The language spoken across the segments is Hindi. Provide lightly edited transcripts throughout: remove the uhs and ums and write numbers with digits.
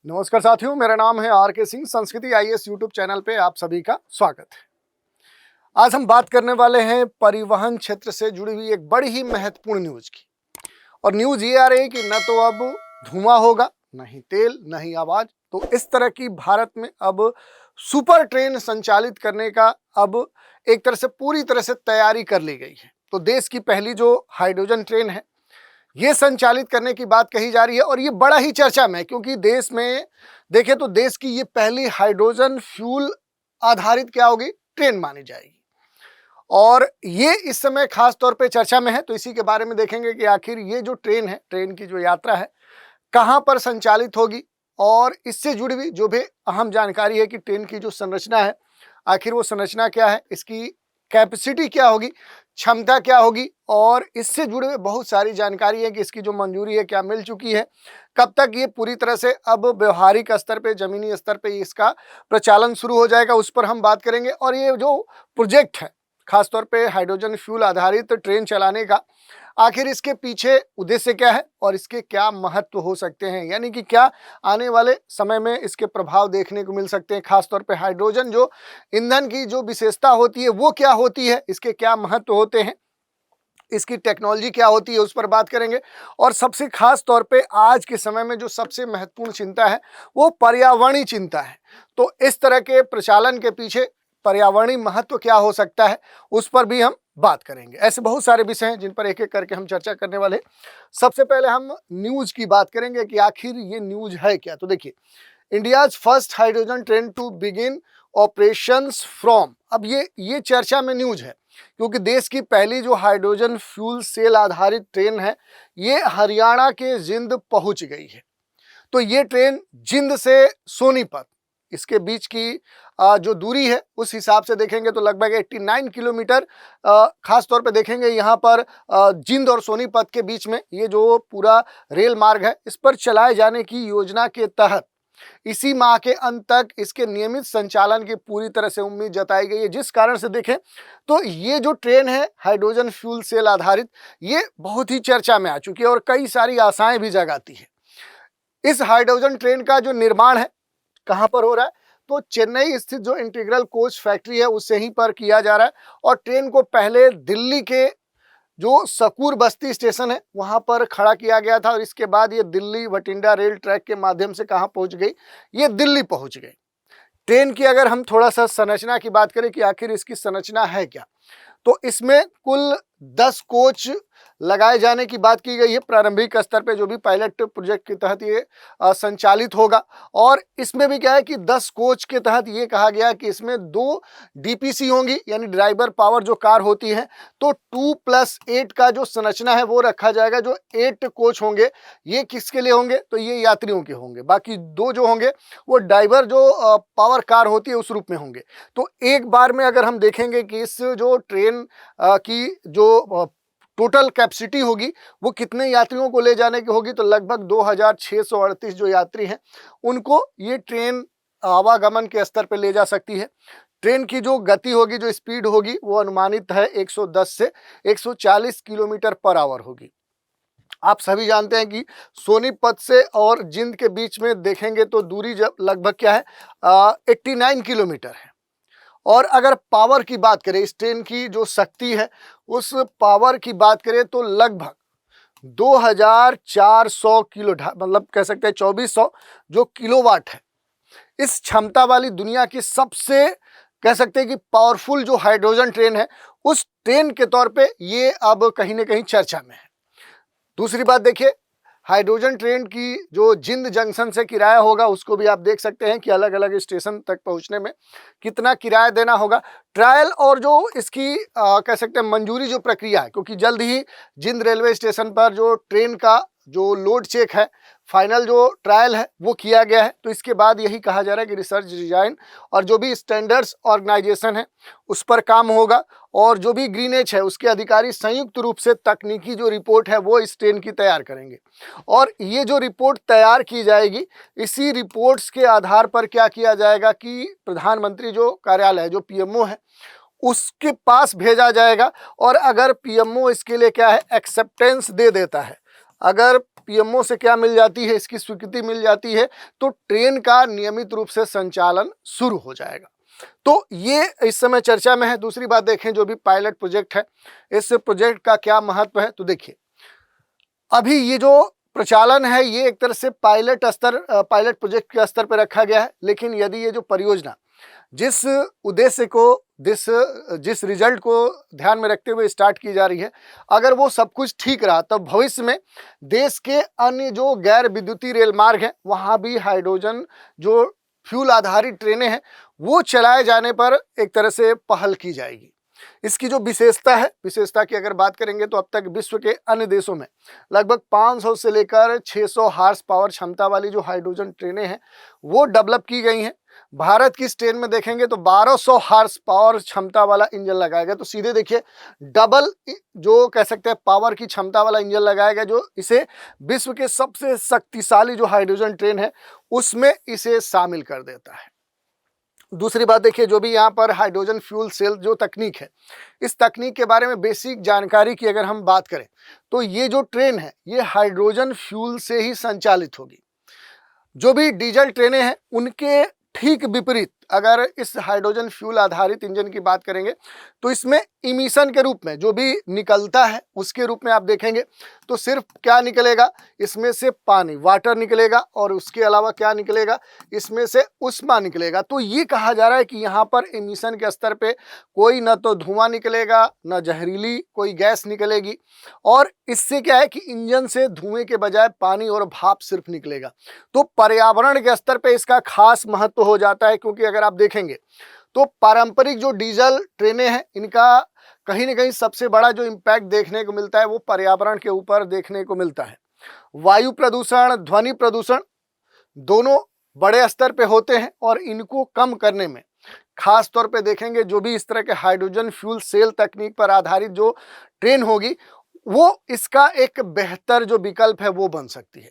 नमस्कार साथियों, मेरा नाम है आर के सिंह। संस्कृति आईएएस यूट्यूब चैनल पे आप सभी का स्वागत है। आज हम बात करने वाले हैं परिवहन क्षेत्र से जुड़ी हुई एक बड़ी ही महत्वपूर्ण न्यूज की। और न्यूज ये आ रही है कि न तो अब धुआं होगा, न ही तेल, न ही आवाज। तो इस तरह की भारत में अब सुपर ट्रेन संचालित करने का अब एक तरह से पूरी तरह से तैयारी कर ली गई है। तो देश की पहली जो हाइड्रोजन ट्रेन है ये संचालित करने की बात कही जा रही है और ये बड़ा ही चर्चा में है, क्योंकि देश में देखें तो देश की ये पहली हाइड्रोजन फ्यूल आधारित क्या होगी, ट्रेन मानी जाएगी। और ये इस समय खास तौर पे चर्चा में है। तो इसी के बारे में देखेंगे कि आखिर ये जो ट्रेन है, ट्रेन की जो यात्रा है कहाँ पर संचालित होगी और इससे जुड़ी हुई जो भी अहम जानकारी है कि ट्रेन की जो संरचना है आखिर वो संरचना क्या है, इसकी कैपेसिटी क्या होगी, क्षमता क्या होगी, और इससे जुड़े हुए बहुत सारी जानकारी है कि इसकी जो मंजूरी है क्या मिल चुकी है, कब तक ये पूरी तरह से अब व्यवहारिक स्तर पे, जमीनी स्तर पे इसका प्रचालन शुरू हो जाएगा, उस पर हम बात करेंगे। और ये जो प्रोजेक्ट है खासतौर पे हाइड्रोजन फ्यूल आधारित ट्रेन चलाने का, आखिर इसके पीछे उद्देश्य क्या है और इसके क्या महत्व हो सकते हैं, यानी कि क्या आने वाले समय में इसके प्रभाव देखने को मिल सकते हैं। खासतौर पे हाइड्रोजन जो ईंधन की जो विशेषता होती है वो क्या होती है, इसके क्या महत्व होते हैं, इसकी टेक्नोलॉजी क्या होती है, उस पर बात करेंगे। और सबसे खास तौर पे आज के समय में जो सबसे महत्वपूर्ण चिंता है वो पर्यावरणीय चिंता है। तो इस तरह के प्रचालन के पीछे पर्यावरणीय महत्व क्या हो सकता है, उस पर भी हम बात करेंगे। ऐसे बहुत सारे विषय हैं जिन पर एक एक करके हम चर्चा करने वाले हैं। सबसे पहले हम न्यूज की बात करेंगे कि आखिर ये न्यूज है क्या। तो देखिए, India's first hydrogen train to begin operations from, अब ये चर्चा में न्यूज है क्योंकि देश की पहली जो हाइड्रोजन फ्यूल सेल आधारित ट्रेन है ये हरियाणा के जिंद पहुंच गई है। तो ये ट्रेन जिंद से सोनीपत, इसके बीच की जो दूरी है उस हिसाब से देखेंगे तो लगभग 89 किलोमीटर, खास तौर पे देखेंगे यहाँ पर जिंद और सोनीपत के बीच में ये जो पूरा रेल मार्ग है, इस पर चलाए जाने की योजना के तहत इसी माह के अंत तक इसके नियमित संचालन की पूरी तरह से उम्मीद जताई गई है। जिस कारण से देखें तो ये जो ट्रेन है हाइड्रोजन फ्यूल सेल आधारित, ये बहुत ही चर्चा में आ चुकी है और कई सारी आशाएं भी जगाती है। इस हाइड्रोजन ट्रेन का जो निर्माण है कहाँ पर हो रहा है, तो चेन्नई स्थित जो इंटीग्रल कोच फैक्ट्री है उससे ही पर किया जा रहा है। और ट्रेन को पहले दिल्ली के जो सकूर बस्ती स्टेशन है वहां पर खड़ा किया गया था और इसके बाद ये दिल्ली भटिंडा रेल ट्रैक के माध्यम से कहाँ पहुंच गई, ये दिल्ली पहुंच गई। ट्रेन की अगर हम थोड़ा सा संरचना की बात करें कि आखिर इसकी संरचना है क्या, तो इसमें कुल 10 कोच लगाए जाने की बात की गई है प्रारंभिक स्तर पे, जो भी पायलट प्रोजेक्ट के तहत ये संचालित होगा। और इसमें भी क्या है कि 10 कोच के तहत ये कहा गया कि इसमें 2 डीपीसी होंगी, यानी ड्राइवर पावर जो कार होती है। तो 2+8 का जो संरचना है वो रखा जाएगा। जो 8 कोच होंगे ये किसके लिए होंगे, तो ये यात्रियों के होंगे। बाकी 2 जो होंगे वो ड्राइवर जो पावर कार होती है उस रूप में होंगे। तो एक बार में अगर हम देखेंगे कि इस जो ट्रेन की जो टोटल कैपेसिटी होगी वो कितने यात्रियों को ले जाने की होगी, तो लगभग 2638 जो यात्री हैं उनको ये ट्रेन आवागमन के स्तर पर ले जा सकती है। ट्रेन की जो गति होगी, जो स्पीड होगी, वो अनुमानित है 110 से 140 किलोमीटर पर आवर होगी। आप सभी जानते हैं कि सोनीपत से और जिंद के बीच में देखेंगे तो दूरी जब लगभग क्या है 89 किलोमीटर है। और अगर पावर की बात करें, इस ट्रेन की जो शक्ति है उस पावर की बात करें तो लगभग 2400 किलो, मतलब कह सकते हैं 2400 जो किलोवाट है। इस क्षमता वाली दुनिया की सबसे कह सकते हैं कि पावरफुल जो हाइड्रोजन ट्रेन है, उस ट्रेन के तौर पे ये अब कहीं ना कहीं चर्चा में है। दूसरी बात देखिए, हाइड्रोजन ट्रेन की जो जिंद जंक्शन से किराया होगा उसको भी आप देख सकते हैं कि अलग अलग स्टेशन तक पहुंचने में कितना किराया देना होगा। ट्रायल और जो इसकी कह सकते हैं मंजूरी जो प्रक्रिया है, क्योंकि जल्द ही जिंद रेलवे स्टेशन पर जो ट्रेन का जो लोड चेक है, फाइनल जो ट्रायल है वो किया गया है। तो इसके बाद यही कहा जा रहा है कि रिसर्च डिजाइन और जो भी स्टैंडर्ड्स ऑर्गेनाइजेशन है उस पर काम होगा और जो भी ग्रीनेज है उसके अधिकारी संयुक्त रूप से तकनीकी जो रिपोर्ट है वो इस ट्रेन की तैयार करेंगे। और ये जो रिपोर्ट तैयार की जाएगी, इसी रिपोर्ट्स के आधार पर क्या किया जाएगा कि प्रधानमंत्री जो कार्यालय है, जो पीएमओ है, उसके पास भेजा जाएगा। और अगर पीएमओ इसके लिए क्या है एक्सेप्टेंस दे देता है, अगर पीएमओ से क्या मिल जाती है, इसकी स्वीकृति मिल जाती है, तो ट्रेन का नियमित रूप से संचालन शुरू हो जाएगा। तो ये इस समय चर्चा में है। दूसरी बात देखें, जो भी पायलट प्रोजेक्ट है, इस प्रोजेक्ट का क्या महत्व है, तो देखिए अभी ये जो प्रचालन है ये एक तरह से पायलट प्रोजेक्ट के स्तर पर रखा गया है, लेकिन यदि ये जो परियोजना जिस उद्देश्य को जिस रिजल्ट को ध्यान में रखते हुए स्टार्ट की जा रही है, अगर वो सब कुछ ठीक रहा तो भविष्य में देश के अन्य जो गैर विद्युतीय रेल मार्ग हैं वहाँ भी हाइड्रोजन जो फ्यूल आधारित ट्रेनें हैं वो चलाए जाने पर एक तरह से पहल की जाएगी। इसकी जो विशेषता की अगर बात करेंगे तो अब तक विश्व के अन्य देशों में लगभग 500 से लेकर 600 हार्स पावर क्षमता वाली जो हाइड्रोजन ट्रेनें हैं वो डेवलप की गई हैं। भारत की इस ट्रेन में देखेंगे तो 1200 हार्स पावर क्षमता वाला इंजन लगाया गया, तो सीधे देखिए डबल जो कह सकते हैं पावर की क्षमता वाला इंजन लगाया गया, जो इसे विश्व के सबसे शक्तिशाली जो हाइड्रोजन ट्रेन है उसमें इसे शामिल कर देता है। दूसरी बात देखिए, जो भी यहाँ पर हाइड्रोजन फ्यूल सेल जो तकनीक है, इस तकनीक के बारे में बेसिक जानकारी की अगर हम बात करें तो ये जो ट्रेन है ये हाइड्रोजन फ्यूल से ही संचालित होगी। जो भी डीजल ट्रेनें हैं उनके ठीक विपरीत अगर इस हाइड्रोजन फ्यूल आधारित इंजन की बात करेंगे तो इसमें इमिशन के रूप में जो भी निकलता है उसके रूप में आप देखेंगे तो सिर्फ क्या निकलेगा, इसमें से पानी वाटर निकलेगा और उसके अलावा क्या निकलेगा, इसमें से उष्मा निकलेगा। तो ये कहा जा रहा है कि यहाँ पर इमिशन के स्तर पे कोई न तो धुआं निकलेगा न जहरीली कोई गैस निकलेगी, और इससे क्या है कि इंजन से धुएं के बजाय पानी और भाप सिर्फ निकलेगा। तो पर्यावरण के स्तर पे इसका खास महत्व हो जाता है, क्योंकि अगर आप देखेंगे तो पारंपरिक जो डीजल ट्रेनें हैं इनका कहीं ना कहीं सबसे बड़ा जो इम्पैक्ट देखने को मिलता है वो पर्यावरण के ऊपर देखने को मिलता है। वायु प्रदूषण, ध्वनि प्रदूषण दोनों बड़े स्तर पे होते हैं और इनको कम करने में खास तौर पे देखेंगे जो भी इस तरह के हाइड्रोजन फ्यूल सेल तकनीक पर आधारित जो ट्रेन होगी वो इसका एक बेहतर जो विकल्प है वो बन सकती है।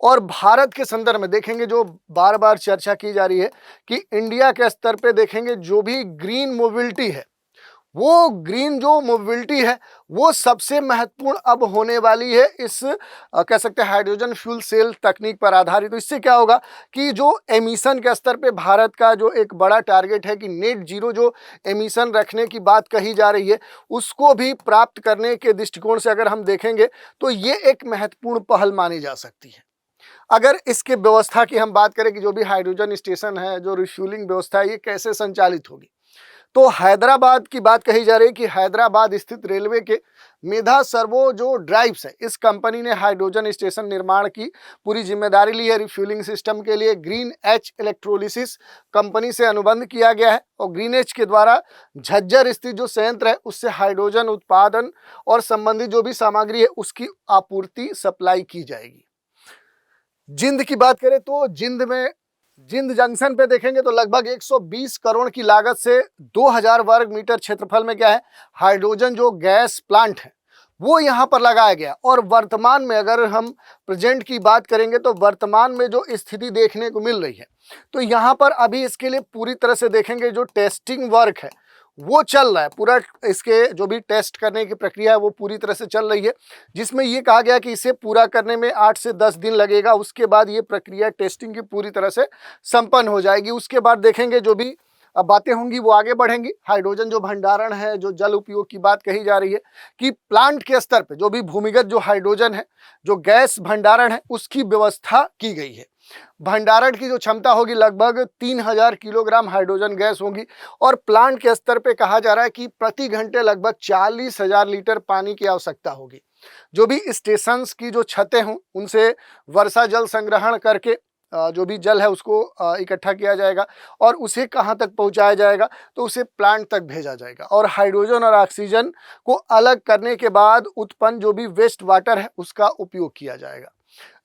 और भारत के संदर्भ में देखेंगे जो बार बार चर्चा की जा रही है कि इंडिया के स्तर पे देखेंगे जो भी ग्रीन मोबिलिटी है, वो ग्रीन जो मोबिलिटी है वो सबसे महत्वपूर्ण अब होने वाली है इस कह सकते हैं हाइड्रोजन फ्यूल सेल तकनीक पर आधारित। तो इससे क्या होगा कि जो एमिशन के स्तर पे भारत का जो एक बड़ा टारगेट है कि नेट जीरो जो एमिशन रखने की बात कही जा रही है उसको भी प्राप्त करने के दृष्टिकोण से अगर हम देखेंगे तो ये एक महत्वपूर्ण पहल मानी जा सकती है। अगर इसके व्यवस्था की हम बात करें कि जो भी हाइड्रोजन स्टेशन है, जो रिफ्यूलिंग व्यवस्था है, ये कैसे संचालित होगी, तो हैदराबाद की बात कही जा रही है कि हैदराबाद स्थित रेलवे के मेधा सर्वो जो ड्राइव्स है इस कंपनी ने हाइड्रोजन स्टेशन निर्माण की पूरी जिम्मेदारी ली है। रिफ्यूलिंग सिस्टम के लिए ग्रीन एच इलेक्ट्रोलिसिस कंपनी से अनुबंध किया गया है और ग्रीन एच के द्वारा झज्जर स्थित जो संयंत्र है उससे हाइड्रोजन उत्पादन और संबंधित जो भी सामग्री है उसकी आपूर्ति सप्लाई की जाएगी। जिंद की बात करें तो जिंद जंक्शन पे देखेंगे तो लगभग 120 करोड़ की लागत से 2000 वर्ग मीटर क्षेत्रफल में क्या है हाइड्रोजन जो गैस प्लांट है वो यहाँ पर लगाया गया। और वर्तमान में अगर हम प्रेजेंट की बात करेंगे तो वर्तमान में जो स्थिति देखने को मिल रही है तो यहाँ पर अभी इसके लिए पूरी तरह से देखेंगे जो टेस्टिंग वर्क है वो चल रहा है। पूरा इसके जो भी टेस्ट करने की प्रक्रिया है वो पूरी तरह से चल रही है, जिसमें ये कहा गया कि इसे पूरा करने में 8 से 10 दिन लगेगा। उसके बाद ये प्रक्रिया टेस्टिंग की पूरी तरह से संपन्न हो जाएगी। उसके बाद देखेंगे जो भी बातें होंगी वो आगे बढ़ेंगी। हाइड्रोजन जो भंडारण है, जो जल उपयोग की बात कही जा रही है कि प्लांट के स्तर पे जो भी भूमिगत जो हाइड्रोजन है, जो गैस भंडारण है उसकी व्यवस्था की गई है। भंडारण की जो क्षमता होगी लगभग 3000 किलोग्राम हाइड्रोजन गैस होगी और प्लांट के स्तर पे कहा जा रहा है कि प्रति घंटे लगभग 40,000 लीटर पानी की आवश्यकता होगी। जो भी स्टेशंस की जो छतें हों उनसे वर्षा जल संग्रहण करके जो भी जल है उसको इकट्ठा किया जाएगा और उसे कहाँ तक पहुँचाया जाएगा, तो उसे प्लांट तक भेजा जाएगा और हाइड्रोजन और ऑक्सीजन को अलग करने के बाद उत्पन्न जो भी वेस्ट वाटर है उसका उपयोग किया जाएगा।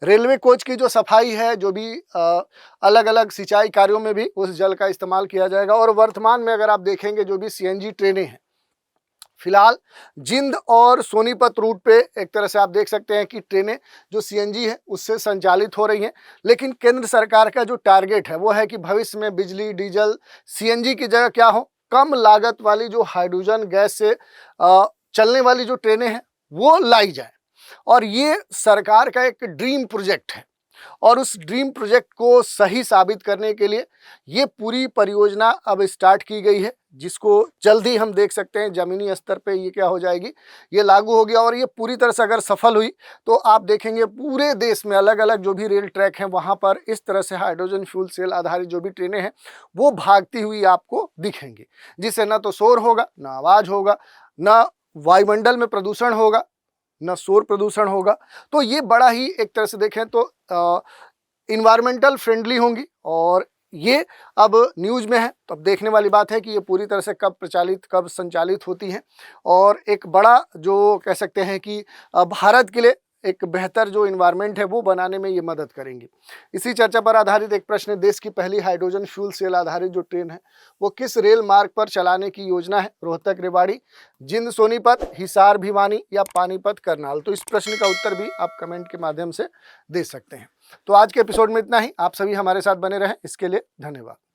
रेलवे कोच की जो सफाई है, जो भी अलग अलग सिंचाई कार्यों में भी उस जल का इस्तेमाल किया जाएगा। और वर्तमान में अगर आप देखेंगे जो भी सीएनजी ट्रेनें हैं फिलहाल जिंद और सोनीपत रूट पे एक तरह से आप देख सकते हैं कि ट्रेनें जो सीएनजी है उससे संचालित हो रही हैं, लेकिन केंद्र सरकार का जो टारगेट है वो है कि भविष्य में बिजली, डीजल, सीएनजी की जगह क्या हो, कम लागत वाली जो हाइड्रोजन गैस से चलने वाली जो ट्रेनें हैं वो लाई जाए। और ये सरकार का एक ड्रीम प्रोजेक्ट है और उस ड्रीम प्रोजेक्ट को सही साबित करने के लिए ये पूरी परियोजना अब स्टार्ट की गई है, जिसको जल्द ही हम देख सकते हैं ज़मीनी स्तर पे ये क्या हो जाएगी, ये लागू हो गया। और ये पूरी तरह से अगर सफल हुई तो आप देखेंगे पूरे देश में अलग अलग जो भी रेल ट्रैक हैं वहाँ पर इस तरह से हाइड्रोजन फ्यूल सेल आधारित जो भी ट्रेनें हैं वो भागती हुई आपको दिखेंगी, जिससे ना तो शोर होगा, ना आवाज़ होगा, ना वायुमंडल में प्रदूषण होगा, न शोर प्रदूषण होगा। तो ये बड़ा ही एक तरह से देखें तो इन्वायरमेंटल फ्रेंडली होंगी और ये अब न्यूज़ में है। तो अब देखने वाली बात है कि ये पूरी तरह से कब प्रचालित, कब संचालित होती हैं और एक बड़ा जो कह सकते हैं कि भारत के लिए एक बेहतर जो इन्वायरमेंट है वो बनाने में ये मदद करेंगी। इसी चर्चा पर आधारित एक प्रश्न, देश की पहली हाइड्रोजन फ्यूल सेल आधारित जो ट्रेन है वो किस रेल मार्ग पर चलाने की योजना है? रोहतक रेवाड़ी, जिंद सोनीपत, हिसार भिवानी या पानीपत करनाल? तो इस प्रश्न का उत्तर भी आप कमेंट के माध्यम से दे सकते हैं। तो आज के एपिसोड में इतना ही। आप सभी हमारे साथ बने रहें, इसके लिए धन्यवाद।